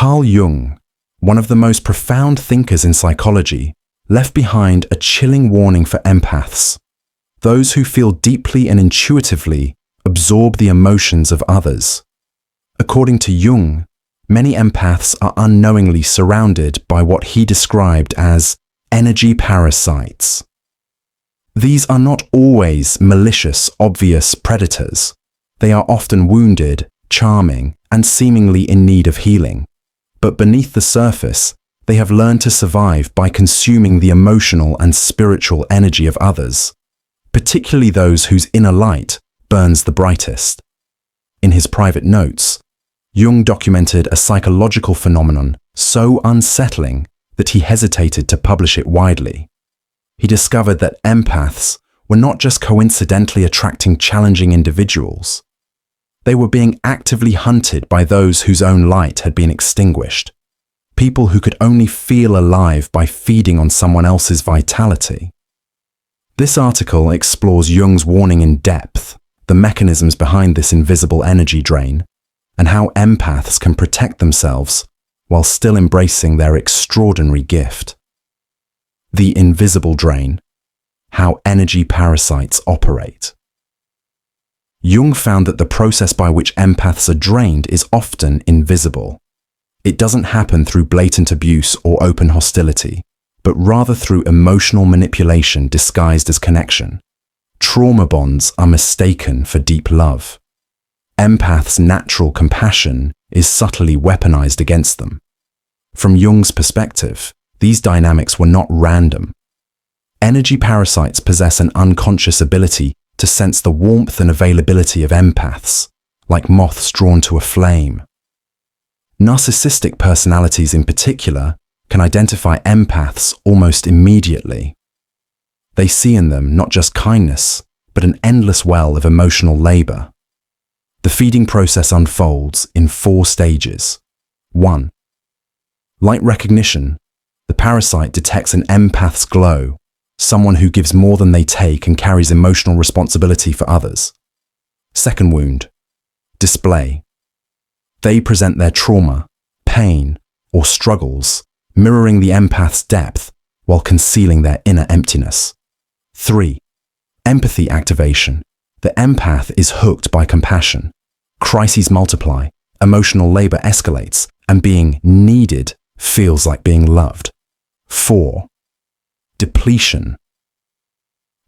Carl Jung, one of the most profound thinkers in psychology, left behind a chilling warning for empaths, those who feel deeply and intuitively absorb the emotions of others. According to Jung, many empaths are unknowingly surrounded by what he described as energy parasites. These are not always malicious, obvious predators. They are often wounded, charming, and seemingly in need of healing. But beneath the surface, they have learned to survive by consuming the emotional and spiritual energy of others, particularly those whose inner light burns the brightest. In his private notes, Jung documented a psychological phenomenon so unsettling that he hesitated to publish it widely. He discovered that empaths were not just coincidentally attracting challenging individuals. They were being actively hunted by those whose own light had been extinguished, people who could only feel alive by feeding on someone else's vitality. This article explores Jung's warning in depth, the mechanisms behind this invisible energy drain, and how empaths can protect themselves while still embracing their extraordinary gift. The invisible drain: how energy parasites operate. Jung found that the process by which empaths are drained is often invisible. It doesn't happen through blatant abuse or open hostility, but rather through emotional manipulation disguised as connection. Trauma bonds are mistaken for deep love. Empaths' natural compassion is subtly weaponized against them. From Jung's perspective, these dynamics were not random. Energy parasites possess an unconscious ability to sense the warmth and availability of empaths, like moths drawn to a flame. Narcissistic personalities in particular can identify empaths almost immediately. They see in them not just kindness, but an endless well of emotional labor. The feeding process unfolds in 4 stages. 1. Light recognition. The parasite detects an empath's glow, someone who gives more than they take and carries emotional responsibility for others. 2nd wound. Display. They present their trauma, pain, or struggles, mirroring the empath's depth while concealing their inner emptiness. 3. Empathy activation. The empath is hooked by compassion. Crises multiply, emotional labor escalates, and being needed feels like being loved. 4. Depletion.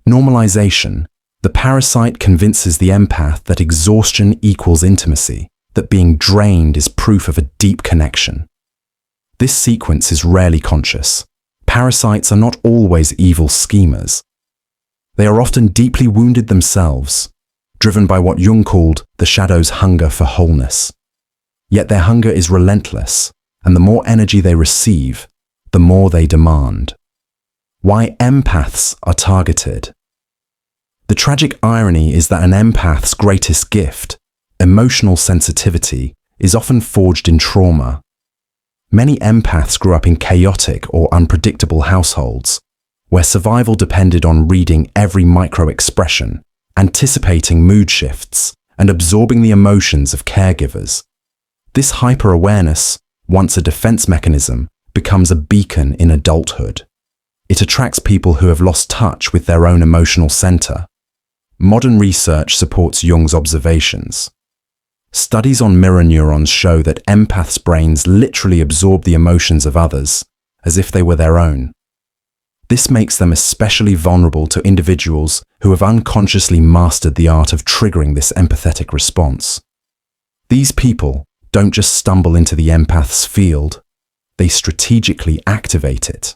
Normalization. The parasite convinces the empath that exhaustion equals intimacy, that being drained is proof of a deep connection. This sequence is rarely conscious. Parasites are not always evil schemers. They are often deeply wounded themselves, driven by what Jung called the shadow's hunger for wholeness. Yet their hunger is relentless, and the more energy they receive, the more they demand. Why empaths are targeted. The tragic irony is that an empath's greatest gift, emotional sensitivity, is often forged in trauma. Many empaths grew up in chaotic or unpredictable households, where survival depended on reading every micro-expression, anticipating mood shifts, and absorbing the emotions of caregivers. This hyper-awareness, once a defense mechanism, becomes a beacon in adulthood. It attracts people who have lost touch with their own emotional center. Modern research supports Jung's observations. Studies on mirror neurons show that empaths' brains literally absorb the emotions of others, as if they were their own. This makes them especially vulnerable to individuals who have unconsciously mastered the art of triggering this empathetic response. These people don't just stumble into the empath's field, they strategically activate it.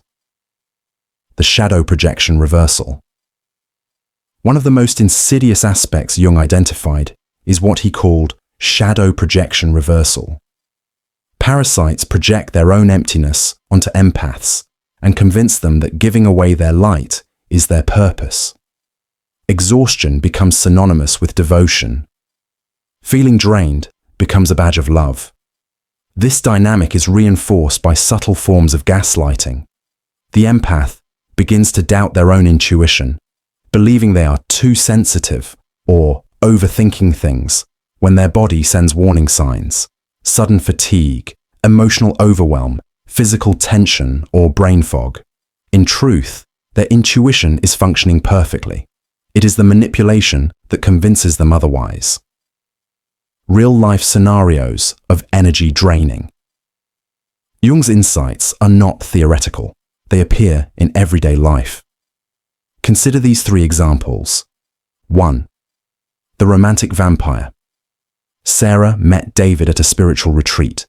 The shadow projection reversal. One of the most insidious aspects Jung identified is what he called shadow projection reversal. Parasites project their own emptiness onto empaths and convince them that giving away their light is their purpose. Exhaustion becomes synonymous with devotion. Feeling drained becomes a badge of love. This dynamic is reinforced by subtle forms of gaslighting. The empath begins to doubt their own intuition, believing they are too sensitive or overthinking things when their body sends warning signs, sudden fatigue, emotional overwhelm, physical tension, or brain fog. In truth, their intuition is functioning perfectly. It is the manipulation that convinces them otherwise. Real-life scenarios of energy draining. Jung's insights are not theoretical. They appear in everyday life. Consider these 3 examples. 1. The romantic vampire. Sarah met David at a spiritual retreat.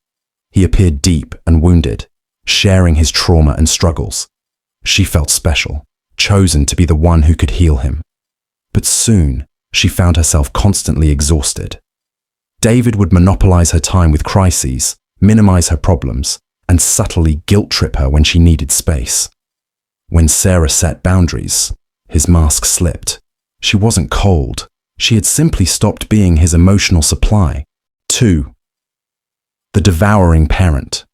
He appeared deep and wounded, sharing his trauma and struggles. She felt special, chosen to be the one who could heal him. But soon, she found herself constantly exhausted. David would monopolize her time with crises, minimize her problems, and subtly guilt-trip her when she needed space. When Sarah set boundaries, his mask slipped. She wasn't cold. She had simply stopped being his emotional supply. 2. The devouring parent.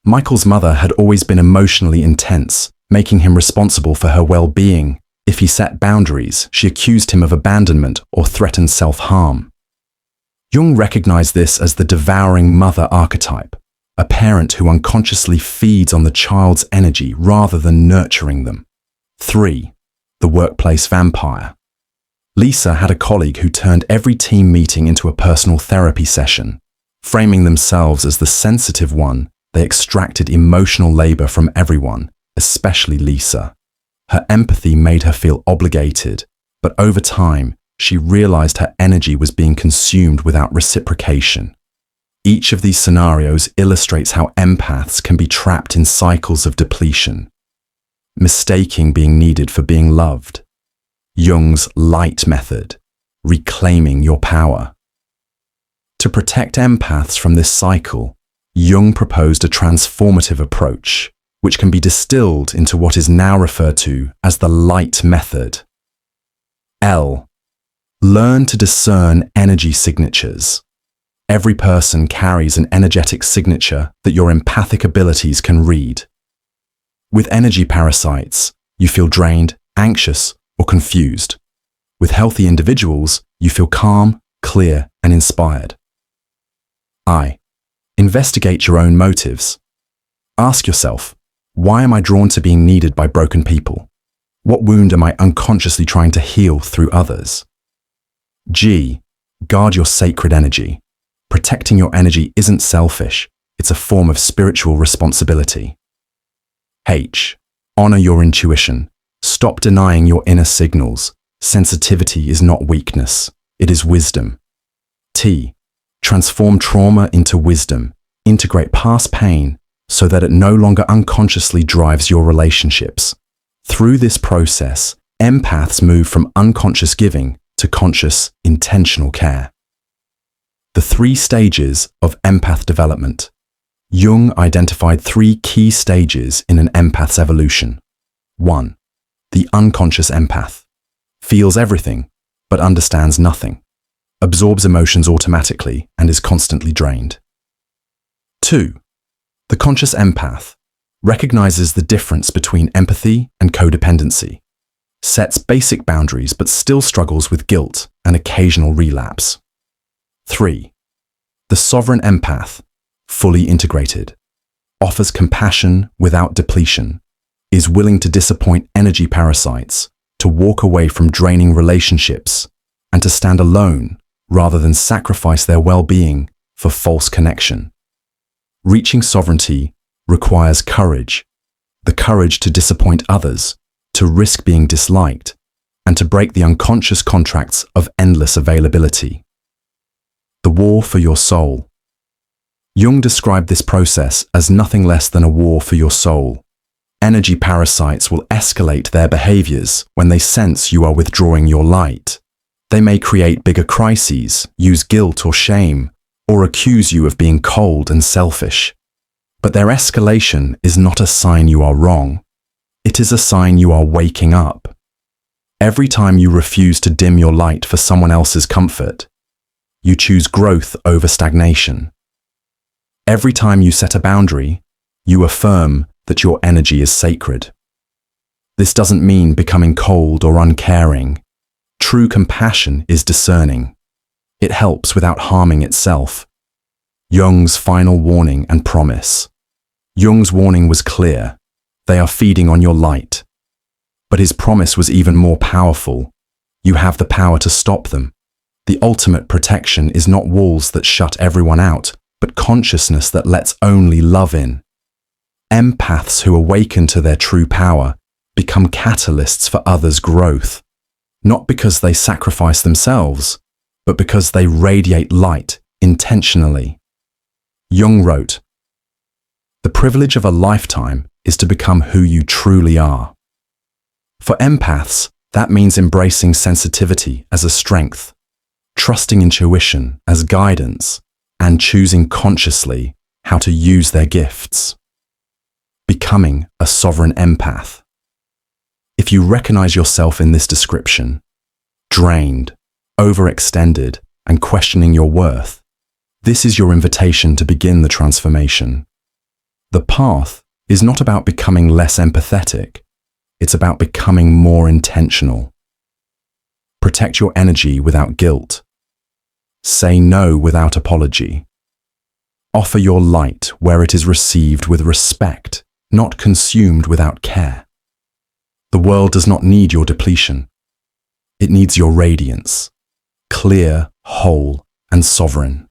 Michael's mother had always been emotionally intense, making him responsible for her well-being. If he set boundaries, she accused him of abandonment or threatened self-harm. Jung recognized this as the devouring mother archetype, a parent who unconsciously feeds on the child's energy rather than nurturing them. 3. The workplace vampire. Lisa had a colleague who turned every team meeting into a personal therapy session. Framing themselves as the sensitive one, they extracted emotional labor from everyone, especially Lisa. Her empathy made her feel obligated, but over time, she realized her energy was being consumed without reciprocation. Each of these scenarios illustrates how empaths can be trapped in cycles of depletion, mistaking being needed for being loved. Jung's light method, reclaiming your power. To protect empaths from this cycle, Jung proposed a transformative approach, which can be distilled into what is now referred to as the light method. L. Learn to discern energy signatures. Every person carries an energetic signature that your empathic abilities can read. With energy parasites, you feel drained, anxious, or confused. With healthy individuals, you feel calm, clear, and inspired. I. Investigate your own motives. Ask yourself, why am I drawn to being needed by broken people? What wound am I unconsciously trying to heal through others? G. Guard your sacred energy. Protecting your energy isn't selfish, it's a form of spiritual responsibility. H. Honor your intuition. Stop denying your inner signals. Sensitivity is not weakness, it is wisdom. T. Transform trauma into wisdom. Integrate past pain so that it no longer unconsciously drives your relationships. Through this process, empaths move from unconscious giving to conscious, intentional care. The 3 stages of empath development. Jung identified 3 key stages in an empath's evolution. 1. The unconscious empath. Feels everything, but understands nothing. Absorbs emotions automatically and is constantly drained. 2. The conscious empath. Recognizes the difference between empathy and codependency. Sets basic boundaries but still struggles with guilt and occasional relapse. 3. The sovereign empath, fully integrated, offers compassion without depletion, is willing to disappoint energy parasites, to walk away from draining relationships, and to stand alone rather than sacrifice their well-being for false connection. Reaching sovereignty requires courage, the courage to disappoint others, to risk being disliked, and to break the unconscious contracts of endless availability. The war for your soul. Jung described this process as nothing less than a war for your soul. Energy parasites will escalate their behaviors when they sense you are withdrawing your light. They may create bigger crises, use guilt or shame, or accuse you of being cold and selfish. But their escalation is not a sign you are wrong. It is a sign you are waking up. Every time you refuse to dim your light for someone else's comfort, you choose growth over stagnation. Every time you set a boundary, you affirm that your energy is sacred. This doesn't mean becoming cold or uncaring. True compassion is discerning. It helps without harming itself. Jung's final warning and promise. Jung's warning was clear. They are feeding on your light. But his promise was even more powerful. You have the power to stop them. The ultimate protection is not walls that shut everyone out, but consciousness that lets only love in. Empaths who awaken to their true power become catalysts for others' growth, not because they sacrifice themselves, but because they radiate light intentionally. Jung wrote, "The privilege of a lifetime is to become who you truly are." For empaths, that means embracing sensitivity as a strength, trusting intuition as guidance, and choosing consciously how to use their gifts. Becoming a sovereign empath. If you recognize yourself in this description, drained, overextended, and questioning your worth, this is your invitation to begin the transformation. The path is not about becoming less empathetic, it's about becoming more intentional. Protect your energy without guilt. Say no without apology. Offer your light where it is received with respect, not consumed without care. The world does not need your depletion. It needs your radiance, clear, whole, and sovereign.